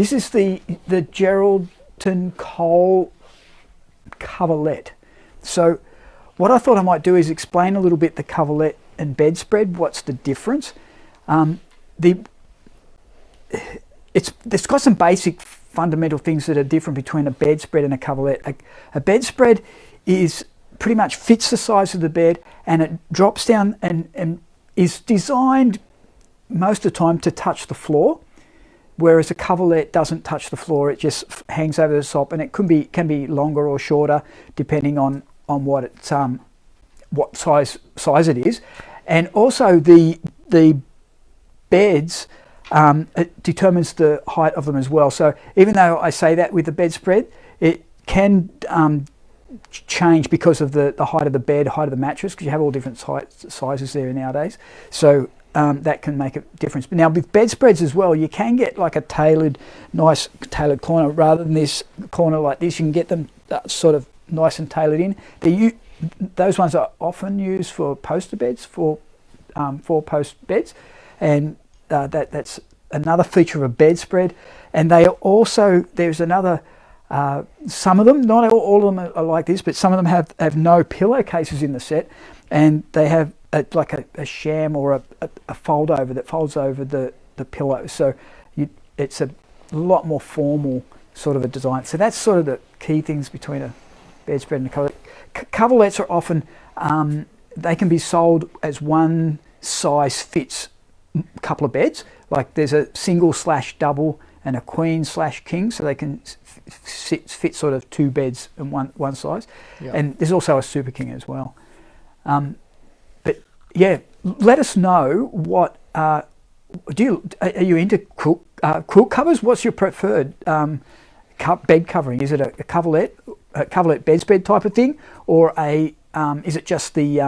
This is the Geraldton Coal Coverlet. So what I thought I might do is explain a little bit the coverlet and bedspread. What's the difference? It's got some basic fundamental things that are different between a bedspread and a coverlet. A bedspread is pretty much fits the size of the bed, and it drops down and is designed most of the time to touch the floor, whereas a coverlet doesn't touch the floor. It just hangs over the top, and it can be longer or shorter depending on what it's what size it is. And also the beds, it determines the height of them as well. So even though I say that with the bedspread, it can change because of the height of the bed, height of the mattress, because you have all different sizes there nowadays. So that can make a difference. But now with bedspreads as well, you can get like a nice tailored corner rather than this corner like this. You can get them sort of nice and tailored in. Those ones are often used for poster beds, for 4-post beds, and that's another feature of a bedspread. And they are also, there's another, some of them, not all of them are like this, but some of them have no pillowcases in the set, and they have like a sham or a fold over that folds over the pillow. So it's a lot more formal sort of a design. So that's sort of the key things between a bedspread and a coverlet. Coverlets are often, they can be sold as one size fits a couple of beds. Like there's a single/double and a queen/king, so they can fit sort of 2 beds in one size. Yep. And there's also a super king as well. But yeah, let us know what are you into quilt covers? What's your preferred bed covering? Is it a coverlet bedspread type of thing, or is it just the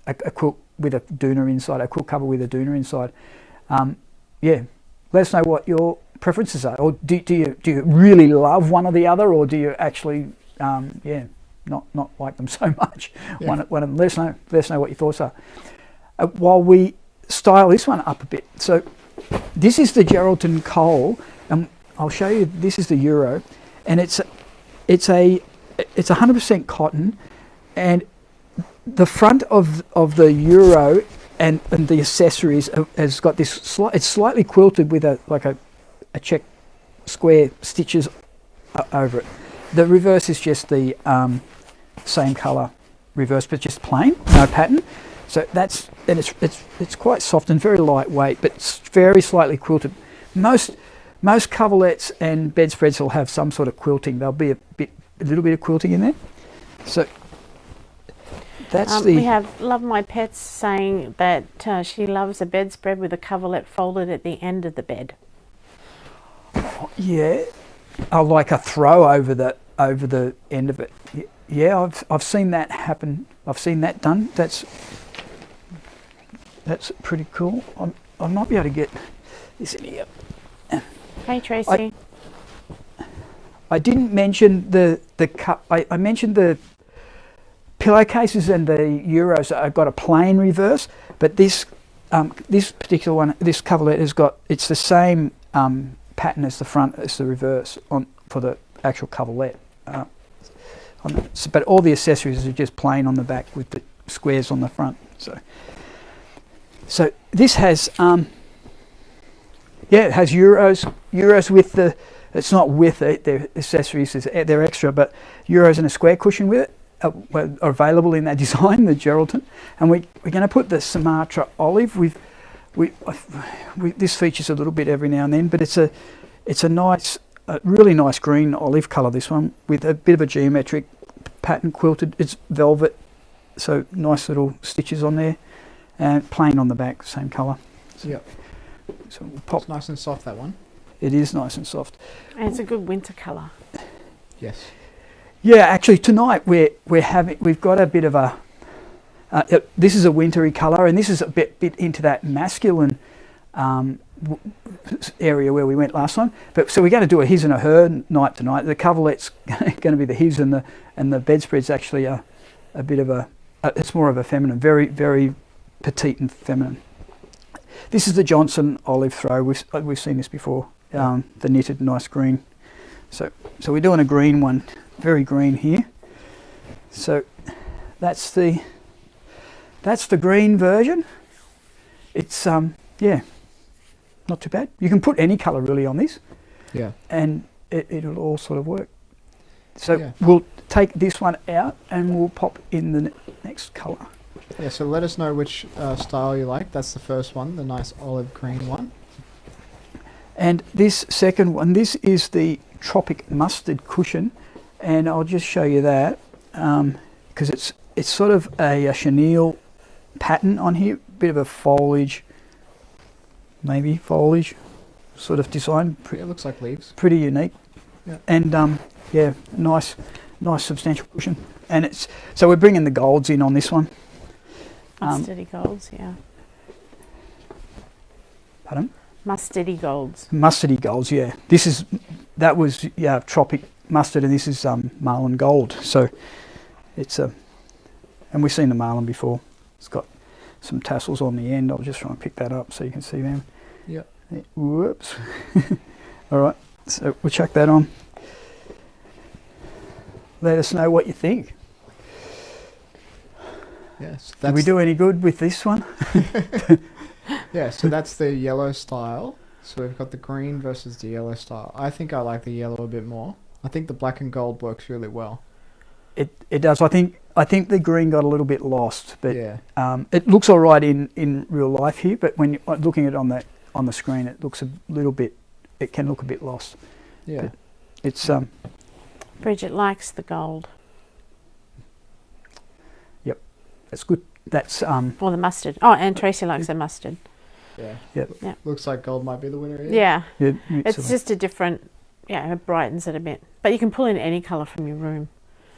a quilt with a doona inside, a quilt cover with a doona inside? Yeah, let us know what your preferences are. Or do you really love one or the other, or do you actually not like them so much? Yeah. One of them. Let us know what your thoughts are. While we style this one up a bit. So this is the Geraldton Coal, and I'll show you. This is the Euro, and it's 100% cotton, and the front of the Euro and the accessories has got this. It's slightly quilted with a check square stitches over it. The reverse is just the same colour reverse, but just plain, no pattern. So it's quite soft and very lightweight, but it's very slightly quilted. Most coverlets and bedspreads will have some sort of quilting. There'll be a little bit of quilting in there. So that's we have Love My Pets saying that she loves a bedspread with a coverlet folded at the end of the bed. Oh, yeah, I like a throw over the end of it. Yeah, I've seen that happen. I've seen that done. That's pretty cool. I might be able to get this in here. Hey Tracy. I didn't mention the cup. I mentioned the pillowcases and the Euros. I've got a plain reverse, but this particular one, this coverlet has got, it's the same pattern as the front as the reverse for the actual coverlet. But all the accessories are just plain on the back with the squares on the front. So this has it has Euros with the, it's not with it, their accessories, they're extra, but Euros and a square cushion with it are available in that design, the Geraldton. And we're going to put the Sumatra olive. This features a little bit every now and then, but it's a nice, really nice green olive colour, this one, with a bit of a geometric pattern quilted. It's velvet, so nice little stitches on there, and plain on the back, same colour. Yep. So we'll pop. It's nice and soft, that one. It is nice and soft. And it's a good winter colour. Yes. Yeah, actually tonight we've got a bit of a. This is a wintry colour, and this is a bit into that masculine area where we went last time. But so we're going to do a his and a her night tonight. The coverlet's going to be the his, and the bedspread's actually a bit of a. It's more of a feminine, very very petite and feminine. This is the Johnson olive throw. We've seen this before. the knitted nice green. So we're doing a green one, very green here. So that's the green version. It's yeah, not too bad. You can put any colour really on this. Yeah. And it'll all sort of work. So we'll take this one out and we'll pop in the next colour. Yeah, so let us know which style you like. That's the first one, the nice olive green one. And this second one, this is the Tropic Mustard Cushion, and I'll just show you that because it's sort of a chenille pattern on here, bit of a foliage, maybe foliage sort of design. It looks like leaves. Pretty unique. Yeah. And yeah, nice substantial cushion. And it's so we're bringing the golds in on this one. Mustardy golds, yeah. Pardon? Mustardy golds. Mustardy golds, yeah. That was tropic mustard, and this is marlin gold. So it's and we've seen the marlin before. It's got some tassels on the end. I'll just try and pick that up so you can see them. Yeah. Whoops. All right. So we'll chuck that on. Let us know what you think. Yes. Did we do any good with this one? Yeah, so that's the yellow style. So we've got the green versus the yellow style. I think I like the yellow a bit more. I think the black and gold works really well. It does. I think the green got a little bit lost, but yeah. It looks all right in real life here. But when you're looking at it on the screen, it looks a little bit. It can look a bit lost. Yeah. But it's Bridget likes the gold. Yep, that's good. That's Or the mustard. Oh, and Tracy likes the mustard. Yeah. Yep. Yeah. Looks like gold might be the winner here. Yeah. Yeah, It's just a different. Yeah, it brightens it a bit. But you can pull in any colour from your room.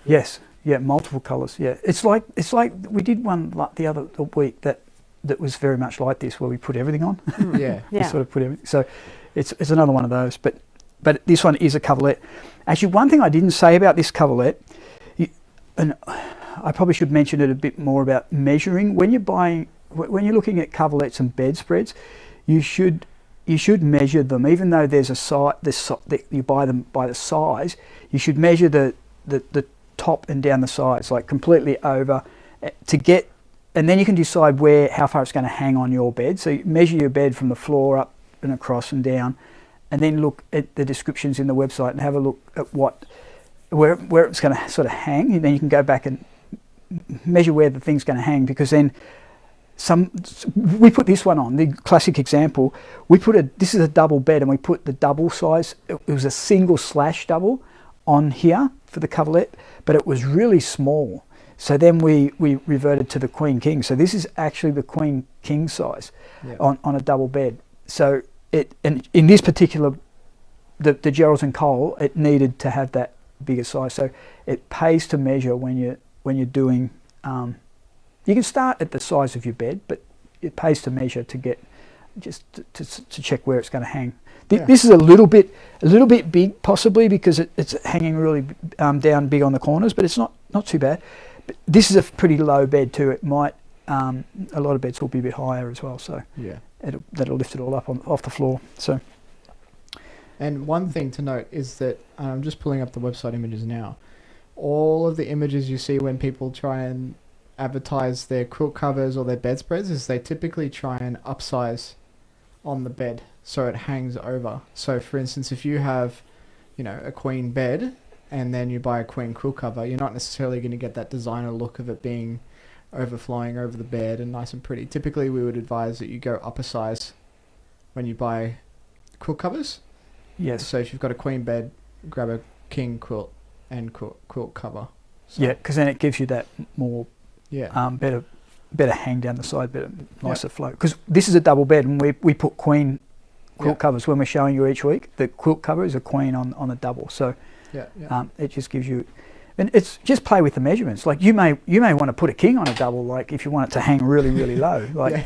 Yes. Yeah, multiple colours. Yeah, it's like we did one the other week that was very much like this, where we put everything on. Yeah. We sort of put everything. So it's another one of those. But this one is a coverlet. Actually, one thing I didn't say about this coverlet, and I probably should mention it a bit more about measuring. When you're looking at coverlets and bedspreads, you should measure them. Even though there's a size, you buy them by the size, you should measure the top and down the sides, like completely over, to get, and then you can decide how far it's going to hang on your bed. So you measure your bed from the floor up and across and down, and then look at the descriptions in the website and have a look at where it's going to sort of hang, and then you can go back and measure where the thing's going to hang, because then we put this one on, the classic example, this is a double bed, and we put the double size, it was a single slash double on here for the coverlet, but it was really small. So then we reverted to the queen king. So this is actually the queen king size on a double bed. So and in this particular, the Geraldton Coal, it needed to have that bigger size. So it pays to measure when you're doing. You can start at the size of your bed, but it pays to measure to get to check where it's going to hang. This is a little bit big, possibly because it's hanging really down big on the corners, but it's not too bad. But this is a pretty low bed too. It might a lot of beds will be a bit higher as well, so that'll lift it all up off the floor. So. And one thing to note is that I'm just pulling up the website images now. All of the images you see when people try and advertise their quilt covers or their bedspreads is they typically try and upsize on the bed so it hangs over. So for instance, if you have, a queen bed and then you buy a queen quilt cover, you're not necessarily going to get that designer look of it being overflowing over the bed and nice and pretty. Typically we would advise that you go up a size when you buy quilt covers. Yes. So if you've got a queen bed, grab a king quilt and quilt cover. So yeah, because then it gives you that more better hang down the side, better nicer flow. Because this is a double bed, and we put queen quilt covers when we're showing you each week. The quilt cover is a queen on a double, so it just gives you. And it's just play with the measurements. Like you may want to put a king on a double, like if you want it to hang really really low. Like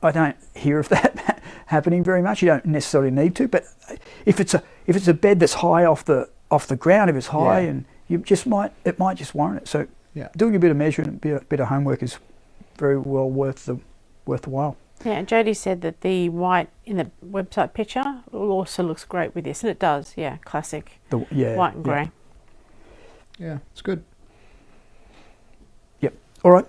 I don't hear of that happening very much. You don't necessarily need to, but if it's a bed that's high off the ground, if it's high, and it might just warrant it. So doing a bit of measuring, a bit of homework is very well worth the while. Yeah, Jodie said that the white in the website picture also looks great with this, and it does. Yeah, classic white and grey. Yeah, it's good. Yep. All right.